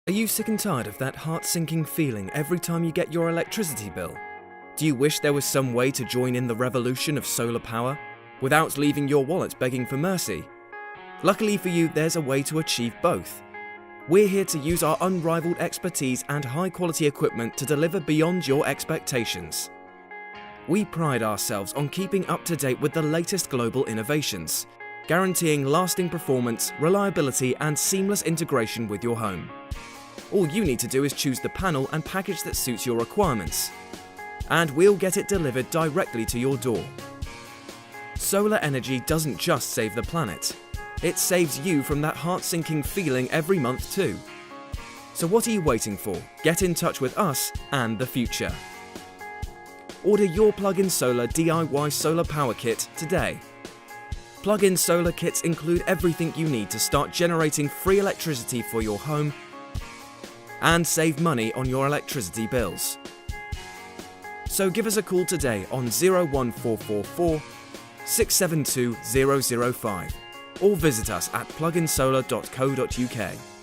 Are you sick and tired of that heart-sinking feeling every time you get your electricity bill? Do you wish there was some way to join in the revolution of solar power without leaving your wallet begging for mercy? Luckily for you, there's a way to achieve both. We're here to use our unrivaled expertise and high-quality equipment to deliver beyond your expectations. We pride ourselves on keeping up to date with the latest global innovations, guaranteeing lasting performance, reliability, and seamless integration with your home. All you need to do is choose the panel and package that suits your requirements, and we'll get it delivered directly to your door. Solar energy doesn't just save the planet, it saves you from that heart-sinking feeling every month too. So what are you waiting for? Get in touch with us and the future. Order your plug-in solar DIY solar power kit today. Plug-in solar kits include everything you need to start generating free electricity for your home and save money on your electricity bills. So give us a call today on 01444 672 005 or visit us at pluginsolar.co.uk.